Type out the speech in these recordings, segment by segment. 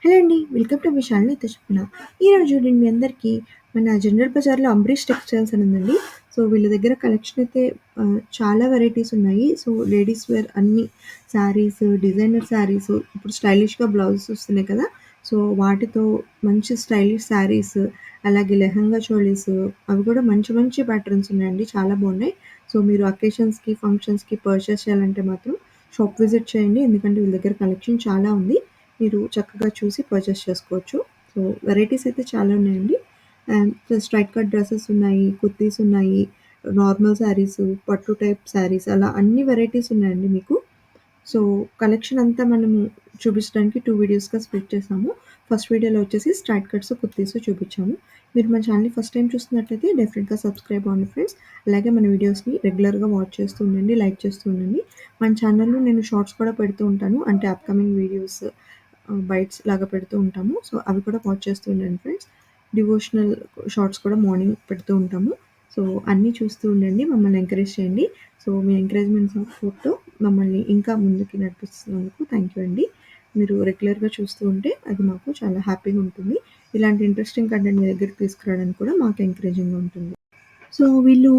Hello అండి. Welcome to my channel అయితే చెప్పిన. ఈరోజు నేను మీ అందరికీ మన జనరల్ బజార్‌లో అంబరీష్ టెక్స్టైల్స్ అని ఉందండి. సో, వీళ్ళ దగ్గర కలెక్షన్ అయితే చాలా వెరైటీస్ ఉన్నాయి. సో, లేడీస్ వేర్ అన్ని శారీస్, డిజైనర్ శారీస్, ఇప్పుడు స్టైలిష్‌గా బ్లౌజెస్ వస్తున్నాయి కదా! సో, వాటితో మంచి స్టైలిష్ శారీస్, అలాగే లెహంగా చోలీస్ అవి కూడా మంచి మంచి ప్యాటర్న్స్ ఉన్నాయండి. చాలా బాగున్నాయి. సో, మీరు అకేషన్స్‌కి, ఫంక్షన్స్‌కి పర్చేస్ చేయాలంటే మాత్రం షాప్ విజిట్ చేయండి. ఎందుకంటే వీళ్ళ దగ్గర కలెక్షన్ చాలా ఉంది. మీరు చక్కగా చూసి పర్చేస్ చేసుకోవచ్చు. సో, వెరైటీస్ అయితే చాలా ఉన్నాయండి. అండ్ స్ట్రైట్ కట్ డ్రెసెస్ ఉన్నాయి, కుర్తీస్ ఉన్నాయి, నార్మల్ శారీస్, పట్టు టైప్ శారీస్ అలా అన్ని వెరైటీస్ ఉన్నాయండి మీకు. సో, కలెక్షన్ అంతా మనము చూపించడానికి 2 వీడియోస్‌గా స్ప్లిట్ చేసాము. ఫస్ట్ వీడియోలో వచ్చేసి స్ట్రైట్ కట్స్, కుర్తీస్ చూపించాము. మీరు మన ఛానల్‌ని ఫస్ట్ టైమ్ చూస్తున్నట్లయితే డెఫినిట్‌గా సబ్స్క్రైబ్ అవ్వండి ఫ్రెండ్స్. అలాగే మన వీడియోస్‌ని రెగ్యులర్‌గా వాచ్ చేస్తూ ఉండండి, లైక్ చేస్తూ ఉండండి. మన ఛానల్‌లో నేను షార్ట్స్ కూడా పెడుతూ ఉంటాను. అంటే అప్‌కమింగ్ వీడియోస్ బైట్స్ లాగా పెడుతూ ఉంటాము. సో, అవి కూడా వాచ్ చేస్తూ ఉండండి ఫ్రెండ్స్. డివోషనల్ షార్ట్స్ కూడా మార్నింగ్ పెడుతూ ఉంటాము. సో, అన్నీ చూస్తూ ఉండండి. మమ్మల్ని ఎంకరేజ్ చేయండి. సో, మీ ఎంకరేజ్‌మెంట్ సపోర్ట్‌తో మమ్మల్ని ఇంకా ముందుకి నడిపిస్తున్నందుకు థ్యాంక్ యూ అండి. మీరు రెగ్యులర్‌గా చూస్తూ ఉంటే అది మాకు చాలా హ్యాపీగా ఉంటుంది. ఇలాంటి ఇంట్రెస్టింగ్ కంటెంట్ మీ దగ్గరికి తీసుకురావడానికి కూడా మాకు ఎంకరేజింగ్‌గా ఉంటుంది. సో, వీళ్ళు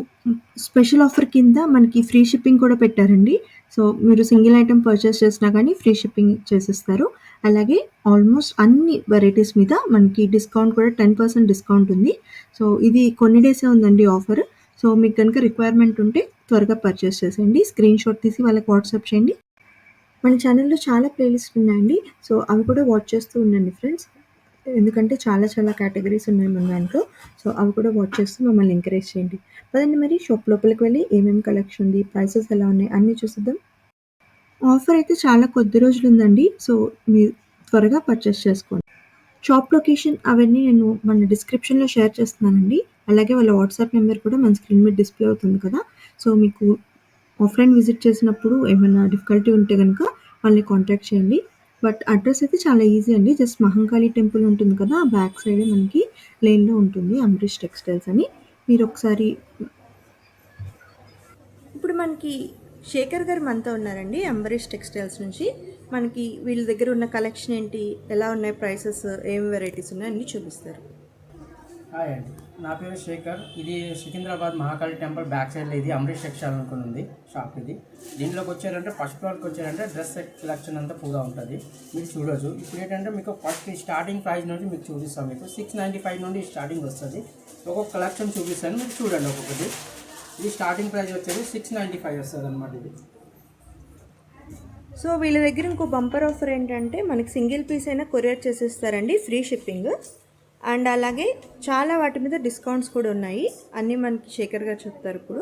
స్పెషల్ ఆఫర్ కింద మనకి ఫ్రీ షిప్పింగ్ కూడా పెట్టారండి. సో, మీరు సింగిల్ ఐటెమ్ పర్చేస్ చేసినా గానీ ఫ్రీ షిప్పింగ్ చేసిస్తారు. అలాగే ఆల్మోస్ట్ అన్ని వెరైటీస్ మీద మనకి డిస్కౌంట్ కూడా 10% డిస్కౌంట్ ఉంది. సో, ఇది కొన్ని డేసే ఉందండి ఆఫర్. సో, మీకు గనుక రిక్వైర్మెంట్ ఉంటే త్వరగా పర్చేస్ చేసేయండి. స్క్రీన్‌షాట్ తీసి వాళ్ళకి వాట్సాప్ చేయండి. మన ఛానల్‌లో చాలా ప్లేలిస్ట్‌లు ఉన్నాయండి. సో, అవి కూడా వాచ్ చేస్తూ ఉండండి ఫ్రెండ్స్. ఎందుకంటే చాలా చాలా కేటగరీస్ ఉన్నాయి మన దాంట్లో. సో, అవి కూడా వాచ్ చేస్తూ మమ్మల్ని ఎంకరేజ్ చేయండి. పదండి మరి షాప్ లోపలికి వెళ్ళి ఏమేమి కలెక్షన్ ఉంది, ప్రైసెస్ ఎలా ఉన్నాయి అన్నీ చూసేద్దాం. ఆఫర్ అయితే చాలా కొద్ది రోజులుందండి. సో, మీరు త్వరగా పర్చేస్ చేసుకోండి. షాప్ లొకేషన్ అవన్నీ నేను మన డిస్క్రిప్షన్‌లో షేర్ చేస్తున్నానండి. అలాగే వాళ్ళ వాట్సాప్ నంబర్ కూడా మన స్క్రీన్ మీద డిస్‌ప్లే అవుతుంది కదా! సో, మీకు ఆఫ్‌లైన్ విజిట్ చేసినప్పుడు ఏమైనా డిఫికల్టీ ఉంటే గనక వాళ్ళని కాంటాక్ట్ చేయండి. బట్ అడ్రెస్ అయితే చాలా ఈజీ అండి. జస్ట్ మహంకాళి టెంపుల్ ఉంటుంది కదా! ఆ బ్యాక్ సైడే మనకి లేన్‌లో ఉంటుంది అంబరీష్ టెక్స్టైల్స్ అని. మీరొకసారి ఇప్పుడు మనకి శేఖర్ గారు మనతో ఉన్నారండి అంబరీష్ టెక్స్టైల్స్ నుంచి. మనకి వీళ్ళ దగ్గర ఉన్న కలెక్షన్ ఏంటి, ఎలా ఉన్నాయి ప్రైసెస్, ఏం వెరైటీస్ ఉన్నాయి అన్నీ చూపిస్తారు. హాయ్ అండి, నా పేరు శేఖర్. ఇది సికింద్రాబాద్ మహాకాళి టెంపుల్ బ్యాక్ సైడ్లో ఇది అమరీష్ టెక్స్టైల్ అనుకుని ఉంది షాప్. ఇది దీంట్లోకి వచ్చారంటే ఫస్ట్ ఫ్లోర్కి వచ్చారంటే డ్రెస్ సెలెక్షన్ అంతా పూరా ఉంటుంది, మీరు చూడొచ్చు. ఇప్పుడు ఏంటంటే మీకు ఫస్ట్ స్టార్టింగ్ ప్రైస్ నుండి మీకు చూపిస్తాం. మీకు 695 నుండి స్టార్టింగ్ వస్తుంది. ఒక్కొక్క కలెక్షన్ చూపిస్తాను, మీరు చూడండి ఒక్కొక్కటి. ఇది స్టార్టింగ్ ప్రైస్ వచ్చేది 695 వస్తుంది అనమాట ఇది. సో వీళ్ళ దగ్గర ఇంకో బంపర్ ఆఫర్ ఏంటంటే మనకి సింగిల్ పీస్ అయినా కొరియర్ చేసేస్తారండి, ఫ్రీ షిప్పింగ్. అండ్ అలాగే చాలా వాటి మీద డిస్కౌంట్స్ కూడా ఉన్నాయి. అన్నీ మనకి శేఖర్ గారు చెప్తారు ఇప్పుడు.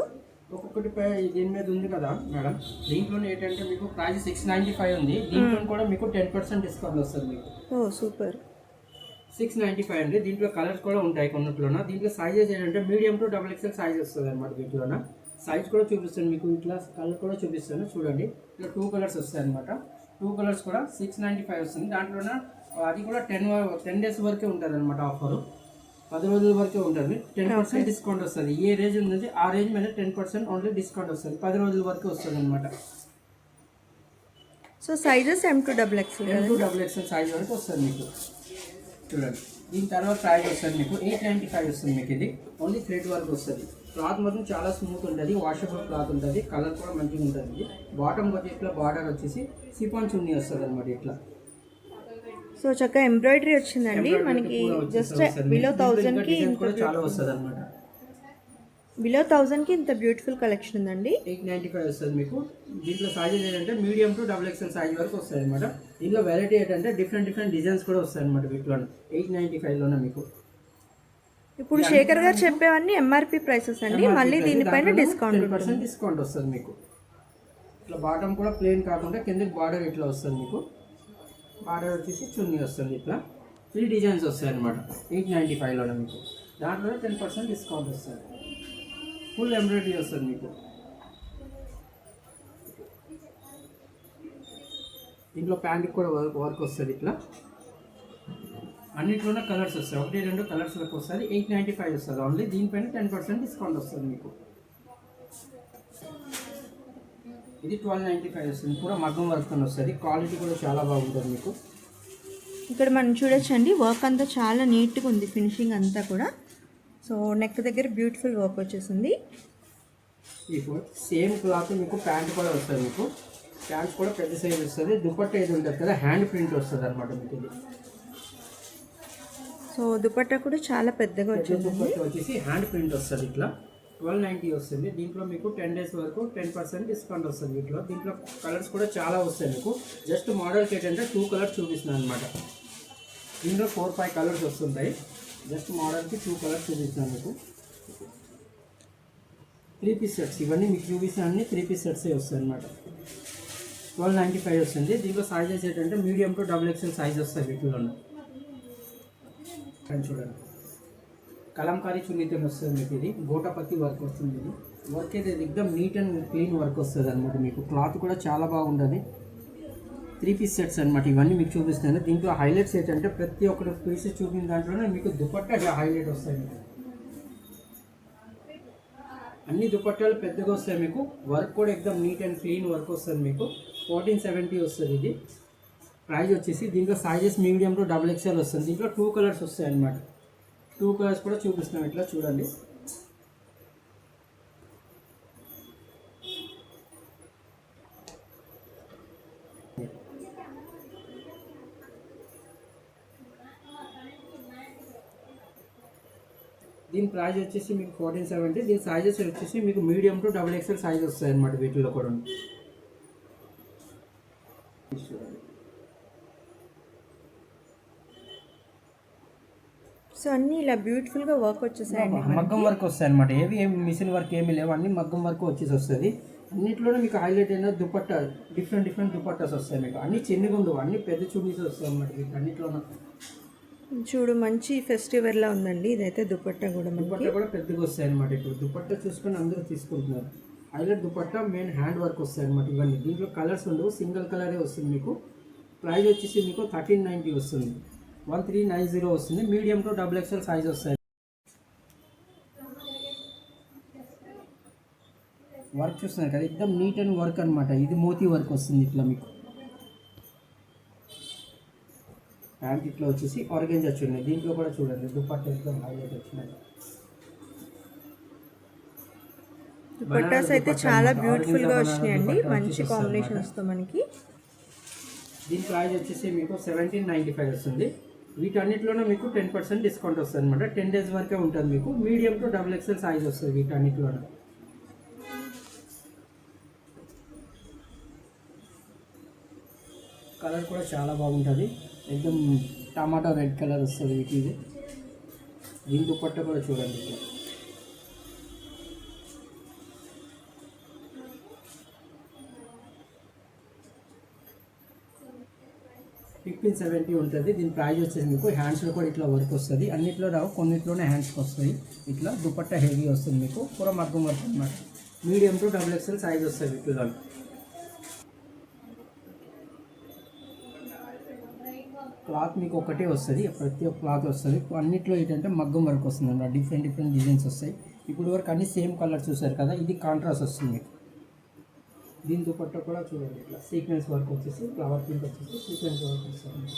ఒక్కొక్కటి దీని మీద ఉంది కదా మేడం, దీంట్లో ఏంటంటే మీకు ప్రైస్ 695 ఉంది. దీంట్లో కూడా మీకు 10% డిస్కౌంట్ వస్తుంది మీకు. ఓ సూపర్. 695 అండి. దీంట్లో కలర్స్ కూడా ఉంటాయి కొన్నిట్లోన. దీంట్లో సైజెస్ ఏంటంటే medium to double XL size వస్తుంది అనమాట. దీంట్లోన సైజ్ కూడా చూపిస్తాను మీకు, ఇట్లా కలర్ కూడా చూపిస్తాను చూడండి. ఇట్లా 2 కలర్స్ వస్తాయి అనమాట. 2 కలర్స్ కూడా 695 వస్తుంది. దాంట్లోన అది కూడా 10 డేస్ వరకే ఉంటుంది అనమాట ఆఫరు. 10 రోజుల వరకే ఉంటుంది. 10% డిస్కౌంట్ వస్తుంది. ఏ రేంజ్ ఉంది ఆ రేంజ్ మీద 10% ఓన్లీ డిస్కౌంట్ వస్తుంది. 10 రోజుల వరకు వస్తుంది అనమాట. So sizes M2XXL M2XXL size వరకు వస్తుంది మీకు. చూడండి, దీని తర్వాత ప్రైస్ వస్తుంది మీకు 895 వస్తుంది మీకు. ఇది ఓన్లీ థ్రెడ్ వర్క్ వస్తుంది. క్లాత్ మాత్రం చాలా స్మూత్ ఉంటుంది, వాషబుల్ క్లాత్ ఉంటుంది, కలర్ కూడా మంచిగా ఉంటుంది. బాటమ్ వచ్చి ఇట్లా బార్డర్ వచ్చేసి సిఫాన్ చున్నీ వస్తుంది అనమాట ఇట్లా. సో చక్కగా ఎంబ్రాయిడరీ వచ్చిందండి మనకి. జస్ట్ బిలో 1000కి కూడా చాలా వస్తుంది అనమాట. బిలో 1000కి ఇంత బ్యూటిఫుల్ కలెక్షన్ ఉందండి. 895 వస్తుంది మీకు. దీంట్లో సైజెస్ ఏంటంటే medium to double XL size వరకు వస్తుంది అనమాట. దీంట్లో వెరైటీ ఏంటంటే డిఫరెంట్ డిజైన్స్ కూడా వస్తాయి అనమాట వీటిలో. 895లోనే మీకు. ఇప్పుడు శేఖర్ గారు చెప్పేవన్నీ ఎంఆర్పి ప్రైసెస్ అండి. మళ్ళీ దీనిపైన డిస్కౌంట్ 10% డిస్కౌంట్ వస్తుంది మీకు. ఇట్లా బాటమ్ కూడా ప్లెయిన్ కాకుండా కిందకి బార్డర్ ఇట్లా వస్తుంది మీకు. బార్డర్ వచ్చేసి చున్నీ వస్తుంది ఇట్లా. 3 డిజైన్స్ వస్తాయి అనమాట 895లోనే మీకు. దాంట్లో 10% డిస్కౌంట్ వస్తుంది. ఫుల్ ఎంబ్రాయిడరీ వస్తుంది మీకు. దీంట్లో ప్యాంట్కి కూడా వర్క్ వస్తుంది ఇట్లా. అన్నిట్లోనే కలర్స్ వస్తాయి, 1-2 కలర్స్ వరకు వస్తుంది. 895 వస్తుంది ఓన్లీ. దీనిపైన 10% డిస్కౌంట్ వస్తుంది మీకు. ఇది 1295 వస్తుంది. కూడా మగ్గం వర్క్ అని వస్తుంది. క్వాలిటీ కూడా చాలా బాగుంటుంది మీకు. ఇక్కడ మనం చూడొచ్చండి, వర్క్ అంతా చాలా నీట్గా ఉంది, ఫినిషింగ్ అంతా కూడా. సో నెక్ దగ్గర బ్యూటిఫుల్ వర్క్ వచ్చేసింది. ఇప్పుడు సేమ్ క్లాత్ మీకు ప్యాంట్ కూడా వస్తుంది. మీకు ప్యాంట్ కూడా పెద్ద సైజ్ వస్తుంది. దుపట్టా ఇది ఉంటుంది కదా, హ్యాండ్ ప్రింట్ వస్తుంది అనమాట మీకు ఇది. సో దుపట్టా కూడా చాలా పెద్దగా వచ్చింది. దుపట్టా వచ్చేసి హ్యాండ్ ప్రింట్ వస్తుంది, ఇట్లా 1290 వస్తుంది. దీంట్లో మీకు 10 days వరకు 10% డిస్కౌంట్ వస్తుంది వీటిలో. దీంట్లో కలర్స్ కూడా చాలా వస్తాయి మీకు. జస్ట్ మోడల్కి ఏంటంటే 2 కలర్స్ చూపిస్తున్నాను అనమాట. దీంట్లో 4-5 కలర్స్ వస్తుంటాయి. జస్ట్ మోడల్కి 2 కలర్స్ చూపిస్తున్నాను మీకు. 3 piece సెట్స్ ఇవన్నీ మీకు చూపిస్తున్న అన్ని 3 piece సెట్సే వస్తాయి అనమాట. 1295 వస్తుంది. దీంట్లో సైజెస్ ఏంటంటే మీడియం టు XXL సైజ్ వస్తాయి వీటిలో. చూడండి, కలంకారీ చున్నీతో వస్తుంది మీకు. ఇది గోటాపత్తి వర్క్ వస్తుంది. ఇది వర్క్ అయితే ఎక్దమ్ నీట్ అండ్ క్లీన్ వర్క్ వస్తుంది అనమాట మీకు. క్లాత్ కూడా చాలా బాగుంటుంది. 3 piece సెట్స్ అనమాట ఇవన్నీ మీకు చూపిస్తున్నాను. దీంట్లో హైలైట్స్ ఏంటంటే ప్రతి ఒక్కటి పీసెస్ చూపిన దాంట్లోనే మీకు దుపట్టా హైలైట్ వస్తాయి మీకు. అన్ని దుపట్టాలు పెద్దగా వస్తాయి మీకు. వర్క్ కూడా ఎక్దమ్ నీట్ అండ్ క్లీన్ వర్క్ వస్తుంది మీకు. 1470 వస్తుంది ఇది ప్రైస్ వచ్చేసి. దీంట్లో సైజెస్ మీడియం టు XXL వస్తుంది. దీంట్లో 2 కలర్స్ వస్తాయి అనమాట. 2 కలర్స్ కూడా చూపిస్తున్నాం, ఇట్లా చూడండి. దీని ప్రైస్ వచ్చేసి మీకు 1470. దీని సైజెస్ వచ్చేసి మీకు మీడియం టు XXL సైజ్ వస్తాయి అనమాట వీటిలో కూడా. సో అన్నీ ఇలా బ్యూటిఫుల్గా వర్క్ వచ్చేసాయండి. మగ్గం వర్క్ వస్తాయి అనమాట. ఏమి మిషన్ వర్క్ ఏమి లేవు, అన్ని మగ్గం వర్క్ వచ్చేసి వస్తుంది. అన్నిట్లోనే మీకు హైలైట్ అయిన దుపట్టా డిఫరెంట్ దుపట్టాస్ వస్తాయి మీకు. అన్ని చిన్నగా ఉండవు, అన్ని పెద్ద చున్నీస్ వస్తాయి అనమాట మీకు అన్నిట్లోనే. చూడు, మంచి ఫెస్టివల్లా ఉందండి. ఇదైతే దుపట్టా కూడా దుపట్టా కూడా పెద్దగా వస్తాయి అనమాట. ఇప్పుడు దుపట్టా చూసుకొని అందరూ తీసుకుంటున్నారు. Highlight dupatta main hand work వస్తాయి అనమాట ఇవన్నీ. దీంట్లో కలర్స్ ఉండవు, సింగిల్ కలరే వస్తుంది మీకు. ప్రైస్ వచ్చేసి మీకు 1390 వస్తుంది. 1390 వస్తుంది. మీడియం టు XXL సైజ్ వస్తాయి. వర్క్ చూస్తున్నారు కదా, ఎక్దమ్ నీట్ అండ్ వర్క్ అనమాట. ఇది మోతీ వర్క్ వస్తుంది ఇట్లా మీకు. ప్యాంట్ ఇట్లా వచ్చేసి ఆర్గెంజ్ వచ్చినాయి. దీంట్లో కూడా చూడండి దుపట్టా ఎక్దమ్ హైలైట్ వచ్చినాయి. దుపట్టాస్ అయితే చాలా బ్యూటిఫుల్గా వచ్చినాయండి, మంచి కాంబినేషన్స్తో మనకి. దీని ప్రైస్ వచ్చేసి మీకు 1795 వస్తుంది. వీటన్నిటిలోనే మీకు 10% డిస్కౌంట్ వస్తుంది అనమాట. 10 days వరకే ఉంటుంది మీకు. మీడియం టు XXL సైజ్ వస్తుంది వీటన్నిటిలోనే. కలర్ కూడా చాలా బాగుంటుంది, ఎక్దమ్ టమాటా రెడ్ కలర్ వస్తుంది వీటి. ఇది దీని దుపట్టా కూడా చూడండి ఇట్లా. $1570 ఉంటుంది. దీని ప్రైస్ వచ్చేసి మీకు హ్యాండ్స్లో కూడా ఇట్లా వర్క్ వస్తుంది. అన్నిట్లో రావు, కొన్నిట్లోనే హ్యాండ్స్కి వస్తాయి. ఇట్లా దుపట్టా హెవీ వస్తుంది మీకు. పూర మగ్గం వర్క్ అనమాట. మీడియం టు XXL సైజ్ వస్తుంది వీటిలో. క్లాత్ మీకు ఒకటే వస్తుంది, ప్రతి ఒక్క క్లాత్ వస్తుంది. అన్నిట్లో ఏంటంటే మగ్గం వర్క్ వస్తుంది అన్నమాట. డిఫరెంట్ డిజైన్స్ వస్తాయి. ఇప్పుడు వరకు అన్ని సేమ్ కలర్ చూసారు కదా, ఇది కాంట్రాస్ట్ వస్తుంది మీకు. దీని దుపట్టా కూడా చూడండి ఇట్లా సీక్వెన్స్ వర్క్ వచ్చేసి, ఫ్లవర్ ప్రింట్ వచ్చేసి సీక్వెన్స్ వర్క్ వస్తుంది.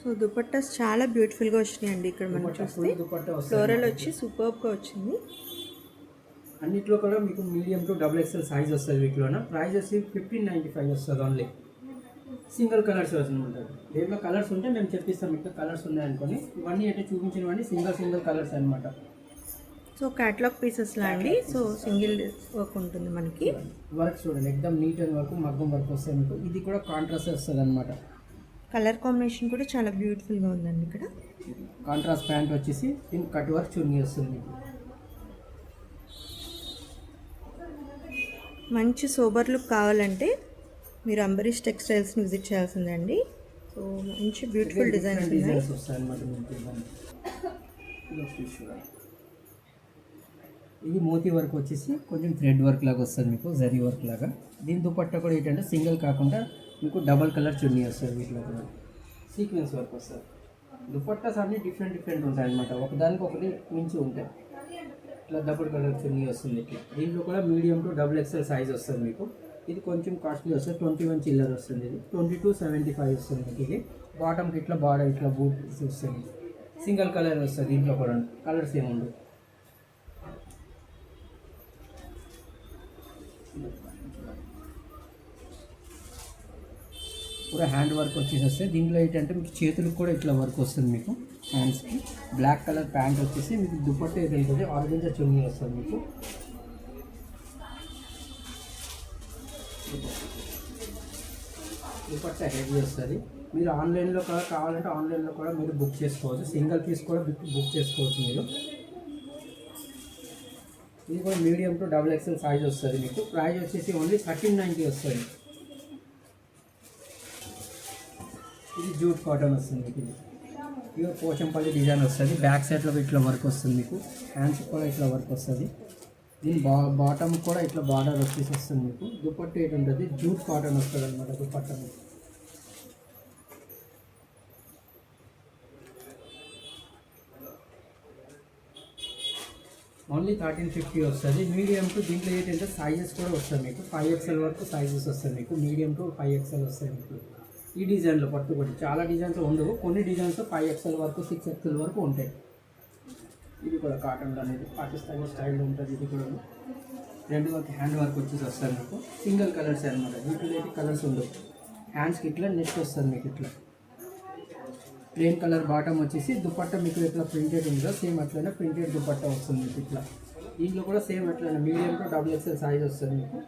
సో దుపట్టాస్ చాలా బ్యూటిఫుల్గా వచ్చినాయండి. ఇక్కడ మనం చూస్తే దుపట్టా ఫ్లోరల్ వచ్చి సూపర్గా వచ్చింది. అన్నిట్లో కూడా మీకు మీడియం టు XXL సైజ్ వస్తుంది వీటిలోన. ప్రైస్ వచ్చి 1595 వస్తుంది ఓన్లీ. సింగిల్ కలర్స్ వస్తుంది. దీంట్లో కలర్స్ ఉంటే మేము చెప్పిస్తాం, ఇక్కడ కలర్స్ ఉన్నాయనుకోని. ఇవన్నీ అయితే చూపించినవన్నీ సింగిల్ కలర్స్ అనమాట. సో క్యాటలాగ్ పీసెస్లా అండి. సో సింగిల్ వర్క్ ఉంటుంది మనకి. వర్క్ చూడండి ఎక్దమ్ నీట్ అండ్ వర్క్, మగ్గం వర్క్ వస్తుంది మీకు. ఇది కూడా కాంట్రాస్ట్ వస్తుంది అనమాట. కలర్ కాంబినేషన్ కూడా చాలా బ్యూటిఫుల్గా ఉందండి. ఇక్కడ కాంట్రాస్ట్ ప్యాంట్ వచ్చేసి దీనికి కట్ వర్క్ చున్నీ వస్తుంది మీకు. మంచి సోబర్ లుక్ కావాలంటే మీరు అంబరీష్ టెక్స్టైల్స్ని విజిట్ చేయాల్సిందండి. సో మంచి బ్యూటిఫుల్ డిజైన్స్ వస్తాయి అనమాట మీకు. ఇది మోతీ వర్క్ వచ్చేసి కొంచెం థ్రెడ్ వర్క్ లాగా వస్తుంది మీకు, జరీ వర్క్ లాగా. దీని దుపట్టా కూడా ఏంటంటే సింగిల్ కాకుండా మీకు డబల్ కలర్ చున్నీ వస్తుంది వీటిలో కూడా. సీక్వెన్స్ వర్క్ వస్తుంది. దుపట్టాస్ అన్నీ డిఫరెంట్ ఉంటాయి అనమాట. ఒకదానికి ఒకటి మించి ఉంటాయి. ఇట్లా డబుల్ కలర్ చున్నీ వస్తుంది ఇట్లా. దీంట్లో కూడా మీడియం టు XXL సైజ్ వస్తుంది మీకు. ఇది కొంచెం కాస్ట్లీ వస్తుంది, 21 చిల్లర్ వస్తుంది. ఇది 2275 వస్తుంది మీకు. ఇది బాటమ్కి ఇట్లా బార్డర్ ఇట్లా బూట్ వస్తుంది. సింగిల్ కలర్ వస్తుంది, దీంట్లో కూడా కలర్స్ ఏముండవు. పూరా హ్యాండ్ వర్క్ వచ్చేసి వస్తే దీంట్లో ఏంటంటే మీకు చేతులకు కూడా ఇట్లా వర్క్ వస్తుంది. మీకు హ్యాండ్స్కి బ్లాక్ కలర్ ప్యాంట్ వచ్చేసి మీకు దుపట్టా ఏది ఉంటుంది ఆరెంజ్ చున్నీ వస్తుంది. మీకు దుపట్టా హెవీ వస్తుంది. మీరు ఆన్లైన్లో కూడా కావాలంటే ఆన్లైన్లో కూడా మీరు బుక్ చేసుకోవచ్చు. సింగిల్ పీస్ కూడా బుక్ చేసుకోవచ్చు మీరు. ఇది కూడా medium to double XL size వస్తుంది. మీకు ప్రైస్ వచ్చేసి ఓన్లీ 1390 వస్తుంది. ఇది జూట్ కాటన్ వస్తుంది. మీకు ఇది ప్యూర్ పోచంపల్లి డిజైన్ వస్తుంది. బ్యాక్ సైడ్లో ఇట్లా వర్క్ వస్తుంది. మీకు హ్యాండ్స్ కూడా ఇట్లా వర్క్ వస్తుంది. దీని బాటమ్ కూడా ఇట్లా బార్డర్ వచ్చేసి వస్తుంది. మీకు దుపట్టా ఏంటి ఉంటుంది జూట్ కాటన్ వస్తుంది అనమాట. దుపట్టా ఓన్లీ 1350 వస్తుంది. మీడియం టు దీంట్లో ఏంటంటే సైజెస్ కూడా వస్తుంది. మీకు 5XL వరకు సైజెస్ వస్తుంది. మీకు మీడియం టు 5XL వస్తాయి. మీకు ఈ డిజైన్లో పట్టుబడి చాలా డిజైన్స్ ఉండవు. కొన్ని డిజైన్స్ 5XL వరకు 6XL వరకు ఉంటాయి. ఇది కూడా కాటన్ అనేది పాకిస్తానీ స్టైల్లో ఉంటుంది. ఇది కూడా రెండు వరకు హ్యాండ్ వర్క్ వచ్చేసి వస్తుంది. మీకు సింగిల్ కలర్స్ అనమాట. వీటిలో అయితే కలర్స్ ఉండవు. హ్యాండ్స్కి ఇట్లా నెక్స్ట్ వస్తుంది. మీకు ఇట్లా ప్లెయిన్ కలర్ బాటమ్ వచ్చేసి దుపట్టా మీకు ఇట్లా ప్రింటెడ్ ఉంటుందో సేమ్ అట్లనే ప్రింటెడ్ దుపట్టా వస్తుంది. మీకు ఇట్లా దీంట్లో కూడా సేమ్ అట్లనే medium to double XL size వస్తుంది. మీకు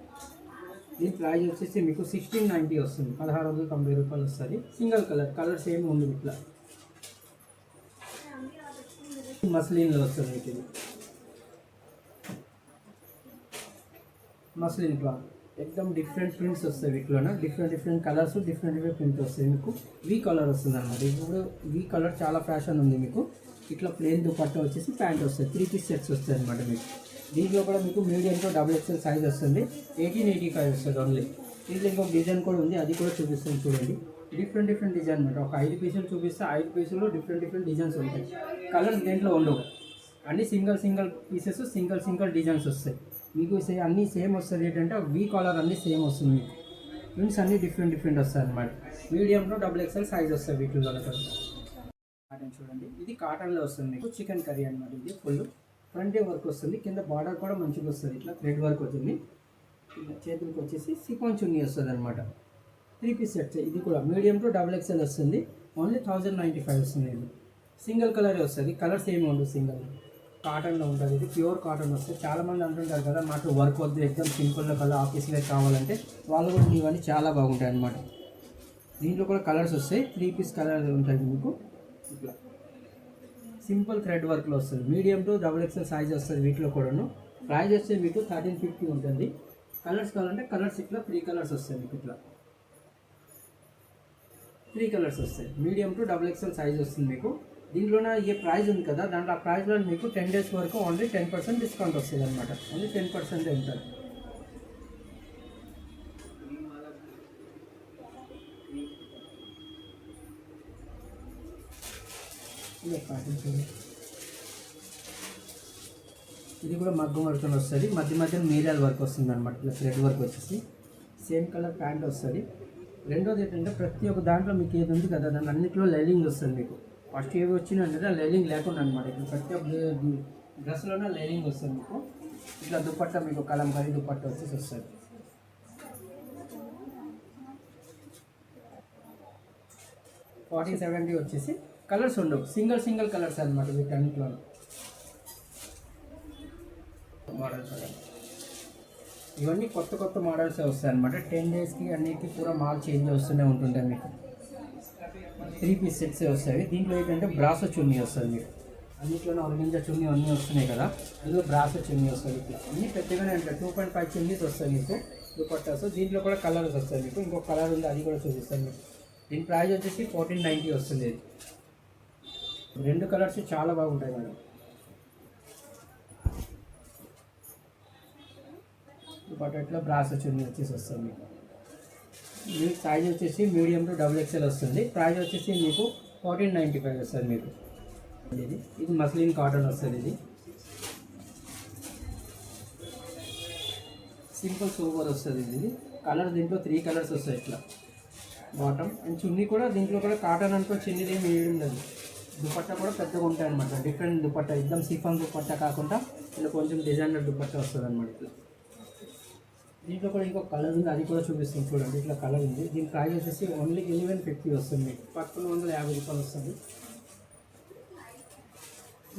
దీని ప్రైస్ వచ్చేసి మీకు 1690 వస్తుంది. 1690 రూపాయలు వస్తుంది. సింగిల్ కలర్స్ ఏమి ఉండదు. ఇట్లా మస్లిన్లో వస్తుంది. మీకు ఇది మస్లిన్ క్లాత్ ఎక్దమ్ డిఫరెంట్ ప్రింట్స్ వస్తాయి. వీటిలోన డిఫరెంట్ కలర్స్ డిఫరెంట్ ప్రింట్ వస్తాయి. మీకు వీ కలర్ వస్తుంది అనమాట. ఇప్పుడు వీ కలర్ చాలా ఫ్యాషన్ ఉంది. మీకు ఇట్లా ప్లెయిన్ దుపట్టా వచ్చేసి ప్యాంట్ వస్తుంది. 3 పీస్ సెట్స్ వస్తాయి అనమాట. మీకు దీంట్లో కూడా మీకు medium to double XL size వస్తుంది. 1885 వస్తుంది ఓన్లీ. దీంట్లో ఇంకొక డిజైన్ కూడా ఉంది, అది కూడా చూపిస్తాను చూడండి. డిఫరెంట్ డిజైన్ అనమాట. ఒక 5 పీసులు చూపిస్తే 5 పీసులు డిఫరెంట్ డిజైన్స్ ఉంటాయి. కలర్స్ దేంట్లో ఉండవు. అన్ని సింగిల్ పీసెస్ సింగిల్ డిజైన్స్ వస్తాయి. మీకు అన్నీ సేమ్ వస్తుంది. ఏంటంటే వీ కాలర్ అన్నీ సేమ్ వస్తుంది. మీకు ప్రింట్స్ అన్నీ డిఫరెంట్ వస్తాయి అనమాట. Medium to double XL size వస్తుంది. వీటిలో కాటన్ చూడండి. ఇది కాటన్లో వస్తుంది. మీకు చికెన్ కర్రీ అనమాట. ఇది ఫుల్ ఫ్రంట్ వర్క్ వస్తుంది. కింద బార్డర్ కూడా మంచిగా వస్తుంది. ఇట్లా థ్రెడ్ వర్క్ వచ్చింది. ఇట్లా చేతులకు వచ్చేసి సిఫాన్ చున్నీ వస్తుంది అనమాట. 3 పీస్ సెట్స్. ఇది కూడా మీడియం టు డబుల్ ఎక్స్ఎల్ వస్తుంది. ఓన్లీ 1095 వస్తుంది. ఇది సింగిల్ కలరే వస్తుంది. కలర్స్ ఏమి ఉండవు. సింగిల్ కాటన్లో ఉంటుంది. ఇది ప్యూర్ కాటన్ వస్తుంది. చాలామంది అంటుంటారు కదా మాకు వర్క్ వద్దు ఎగ్జామ్ సింపుల్లో కలర్ ఆఫీస్లో కావాలంటే వాళ్ళు కూడా ఇవన్నీ చాలా బాగుంటాయి అన్నమాట. దీంట్లో కూడా కలర్స్ వస్తాయి. 3 పీస్ కలర్ ఉంటుంది. మీకు ఇట్లా సింపుల్ థ్రెడ్ వర్క్లో వస్తుంది. Medium to double XL size వస్తుంది. వీటిలో కూడాను ప్రైస్ వచ్చే మీకు 1350 ఉంటుంది. కలర్స్ కావాలంటే కలర్స్ ఇట్లా 3 కలర్స్ వస్తాయి. మీకు ఇట్లా 3 కలర్స్ వస్తాయి. Medium to double XL size వస్తుంది. మీకు దీంట్లోనే ఏ ప్రైస్ ఉంది కదా దాంట్లో ఆ ప్రైస్లో మీకు 10 days వరకు ఓన్లీ 10% డిస్కౌంట్ వస్తుంది అనమాట. ఓన్లీ 10% ఉంటుంది. ఇది కూడా మగ్గం వర్క్ వస్తుంది. మధ్య మీడియల్ వర్క్ వస్తుంది అనమాట. ఇట్లా థ్రెడ్ వర్క్ వచ్చేసి సేమ్ కలర్ ప్యాంట్ వస్తుంది. రెండోది ఏంటంటే ప్రతి ఒక్క దాంట్లో మీకు ఏది ఉంది కదా దాని అన్నింటిలో లైనింగ్ వస్తుంది. మీకు ఫస్ట్ ఏవి వచ్చిందంటే లైనింగ్ లేకుండా అనమాట. ఇప్పుడు ప్రతి ఒక్క డ్రెస్లోనే లైనింగ్ వస్తుంది. మీకు ఇట్లా దుపట్టా మీకు కలంకారీ దుపట్టా వచ్చేసి వస్తుంది. $1470 వచ్చేసి కలర్స్ ఉండవు. సింగిల్ కలర్స్ అనమాట. వీటి అన్నింటిలో మోడల్స్ ఇవన్నీ కొత్త మోడల్స్ వస్తాయి అనమాట. 10 daysకి అన్నిటికీ పూరా మాల్ చేంజ్ వస్తూనే ఉంటుంటాయి. మీకు 3 పీస్ సెట్స్ వస్తాయి. దీంట్లో ఏంటంటే బ్రాసో చున్నీ వస్తుంది. మీకు అన్నింటిలోనే ఆర్గంజా చున్నీ అన్నీ వస్తున్నాయి కదా, అందులో బ్రాసో చున్నీ వస్తుంది. ఇట్లా అన్నీ పెద్దగానే ఉంటాయి. 2.5 చున్నీస్ వస్తాయి మీకు దుపట్టాస్. దీంట్లో కూడా కలర్స్ వస్తాయి. మీకు ఇంకొక కలర్ ఉంది, అది కూడా చూపిస్తాను మీకు. దీని ప్రైస్ వచ్చేసి 1490 వస్తుంది. రెండు కలర్స్ చాలా బాగుంటాయి మేడం. దుపట్టాలో బ్రాసో చున్నీ వచ్చేసి వస్తుంది. మీకు సైజ్ వచ్చేసి మీడియం టు డబుల్ ఎక్స్ఎల్ వస్తుంది. ప్రైస్ వచ్చేసి మీకు 1495 వస్తుంది. మీకు ఇది మస్లిన్ కాటన్ వస్తుంది. ఇది సింపుల్ సూపర్ వస్తుంది. ఇది కలర్ దీంట్లో 3 కలర్స్ వస్తాయి. ఇట్లా బాటమ్ అండ్ చున్నీ కూడా దీంట్లో కూడా కాటన్ అనుకో చిన్నది ఏమి వేయడం లేదు. దుపట్టా కూడా పెద్దగా ఉంటాయి అనమాట. డిఫరెంట్ దుపట్టా, ఎక్దమ్ సిఫాన్ దుపట్టా కాకుండా ఇలా కొంచెం డిజైనర్ దుపట్టా వస్తుంది అనమాట ఇట్లా. దీంట్లో కూడా ఇంకొక కలర్ ఉంది, అది కూడా చూపిస్తుంది చూడండి. ఇట్లా కలర్ ఉంది. దీని ప్రైస్ వచ్చేసి ఓన్లీ 1150 వస్తుంది మీకు, 1150 రూపాయలు వస్తుంది.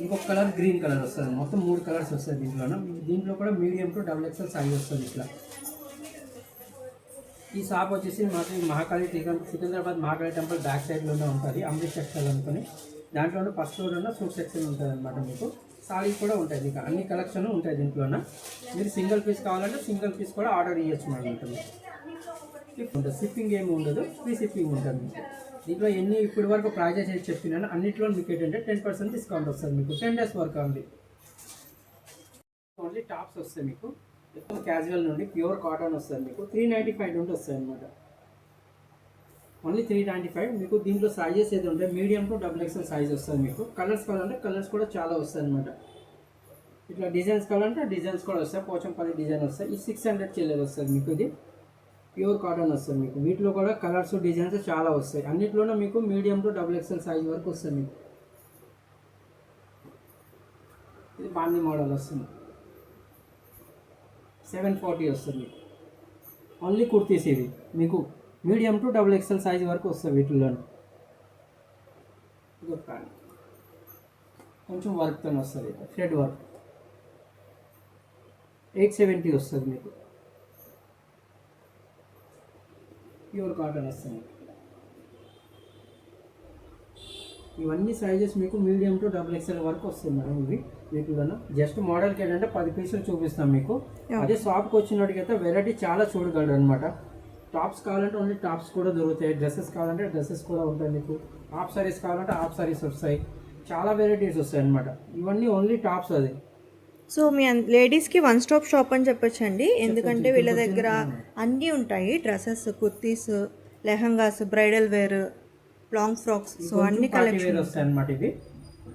ఇంకొక కలర్ గ్రీన్ కలర్ వస్తుంది. మొత్తం 3 కలర్స్ వస్తాయి దీంట్లోనే. దీంట్లో కూడా మీడియం టు XXL సైజ్ వస్తుంది ఇట్లా. ఈ షాప్ వచ్చేసి మాకు మహాకాళి సికింద్రాబాద్ మహాకాళి టెంపుల్ బ్యాక్ సైడ్లోనే ఉంటుంది, అమృత్ టెక్స్టైల్ అనుకుని. దాంట్లోనే ఫస్ట్ ఫ్లోర్లోనే సూట్ సెక్షన్ ఉంటుంది అనమాట. మీకు సారీస్ కూడా ఉంటాయి, మీకు అన్ని కలెక్షన్ ఉంటాయి దీంట్లోన. మీరు సింగిల్ పీస్ కావాలంటే సింగిల్ పీస్ కూడా ఆర్డర్ ఇవ్వచ్చు మనం ఉంటుంది. షిప్పింగ్ ఏమి ఉండదు, ఫ్రీ షిప్పింగ్ ఉంటుంది మీకు. దీంట్లో ఎన్ని ఇప్పటి వరకు ప్రైజెస్ ఏది చెప్పినాను అన్నింటిలో మీకు ఏంటంటే 10% డిస్కౌంట్ వస్తుంది మీకు. 10 days వరకు ఉంది. ఓన్లీ టాప్స్ వస్తాయి మీకు. మొత్తం క్యాజువల్ నుండి ప్యూర్ కాటన్ వస్తుంది మీకు. 395 నుండి వస్తాయి అనమాట. ఓన్లీ 395 మీకు. దీంట్లో సైజెస్ ఏది ఉంటాయి మీడియం టు XXL సైజ్ వస్తుంది మీకు. కలర్స్ కావాలంటే కలర్స్ కూడా చాలా వస్తాయి అనమాట. ఇట్లా డిజైన్స్ కావాలంటే డిజైన్స్ కూడా వస్తాయి. పోచంపల్లి డిజైన్ వస్తాయి. ఈ 600 చిల్లర వస్తుంది మీకు. ఇది ప్యూర్ కాటన్ వస్తుంది మీకు. వీటిలో కూడా కలర్స్ డిజైన్స్ చాలా వస్తాయి. అన్నిట్లోనే మీకు మీడియం టు XXL సైజ్ వరకు వస్తుంది మీకు. ఇది బాండీ మోడల్ వస్తుంది, 740 వస్తుంది మీకు. ఓన్లీ కుర్తీస్ ఇవి మీకు. మీడియం టు XXL సైజ్ వరకు వస్తుంది వీటిల్లో. ఇది ప్యాంట్ కొంచెం వర్క్తో వస్తుంది, థ్రెడ్ వర్క్. 870 వస్తుంది మీకు. ప్యూర్ కాటన్ వస్తుంది. ఇవన్నీ సైజెస్ మీకు మీడియం టు XXL వరకు వస్తుంది మేడం. ఇవి వీటిలోనే జస్ట్ మోడల్కి ఏంటంటే 10 పీసులు చూపిస్తాం మీకు. అదే షాప్కి వచ్చినట్టుకైతే వెరైటీ చాలా చూడగలరు అనమాట. టాప్స్ కావాలంటే ఓన్లీ టాప్స్ కూడా దొరుకుతాయి. డ్రెస్సెస్ కావాలంటే డ్రెస్సెస్ కూడా ఉంటాయి మీకు. హాఫ్ సారీస్ కావాలంటే హాఫ్ సారీస్ వస్తాయి. చాలా వెరైటీస్ వస్తాయి అనమాట. ఇవన్నీ ఓన్లీ టాప్స్. అది సో మీ లేడీస్కి వన్ స్టాప్ షాప్ అని చెప్పొచ్చండి. ఎందుకంటే వీళ్ళ దగ్గర అన్నీ ఉంటాయి. Dresses, kurtis, lehengas, bridal wear, long frocks, so అన్ని కలెక్షన్ వస్తాయి అనమాట. ఇవి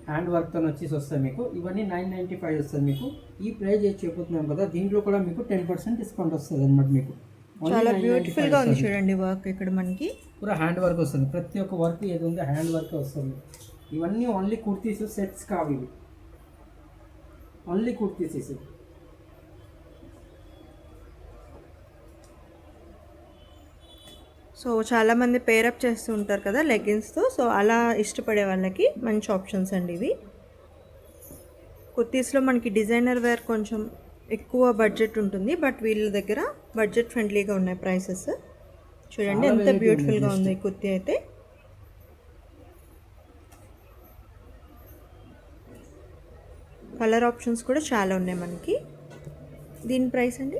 హ్యాండ్ వర్క్తో వచ్చేసి వస్తాయి మీకు. ఇవన్నీ 995 వస్తుంది మీకు. ఈ ప్రైస్ ఏది చెప్పుతున్నాం కదా, దీంట్లో కూడా మీకు 10% డిస్కౌంట్ వస్తుంది అనమాట మీకు. చాలా బ్యూటిఫుల్గా ఉంది చూడండి వర్క్. ఇక్కడ మనకి పూరా హ్యాండ్ వర్క్ వస్తుంది. ప్రతి ఒక్క వర్క్ ఏది ఉందో హ్యాండ్ వర్క్ వస్తుంది. ఇవన్నీ ఓన్లీ కుర్తీస్ సెట్స్ కావు ఇవి. ఓన్లీ కుర్తీస్ ఇది. సో చాలామంది పేరప్ చేస్తూ ఉంటారు కదా లెగ్గిన్స్తో. సో అలా ఇష్టపడే వాళ్ళకి మంచి ఆప్షన్స్ అండి ఇవి. కుర్తీస్లో మనకి డిజైనర్ వేర్ కొంచెం ఎక్కువ బడ్జెట్ ఉంటుంది, బట్ వీళ్ళ దగ్గర బడ్జెట్ ఫ్రెండ్లీగా ఉన్నాయి ప్రైసెస్. చూడండి ఎంత బ్యూటిఫుల్గా ఉంది ఈ కుర్తీ అయితే. కలర్ ఆప్షన్స్ కూడా చాలా ఉన్నాయి మనకి. దీని ప్రైస్ అండి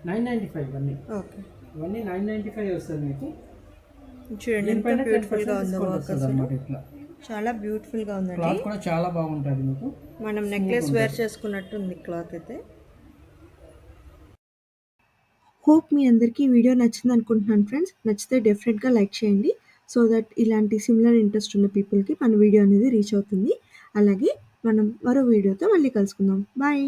995 ఇవన్నీ. ఓకే, ఇవన్నీ 995 వస్తుంది మీకు. చూడండి ఎంత బ్యూటిఫుల్గా ఉందో వర్క్ అసలు. ఇట్లా చాలా బ్యూటిఫుల్గా ఉందండి. క్లాత్ కూడా చాలా బాగుంటుంది మీకు. మనం నెక్లెస్ వేర్ చేసుకున్నట్టు ఉంది క్లాత్ అయితే. హోప్ మీ అందరికీ ఈ వీడియో నచ్చింది అనుకుంటున్నాను ఫ్రెండ్స్. నచ్చితే డెఫినెట్గా లైక్ చేయండి, సో దట్ ఇలాంటి సిమిలర్ ఇంట్రెస్ట్ ఉన్న పీపుల్కి మన వీడియో అనేది రీచ్ అవుతుంది. అలాగే మనం మరో వీడియోతో మళ్ళీ కలుసుకుందాం. బాయ్.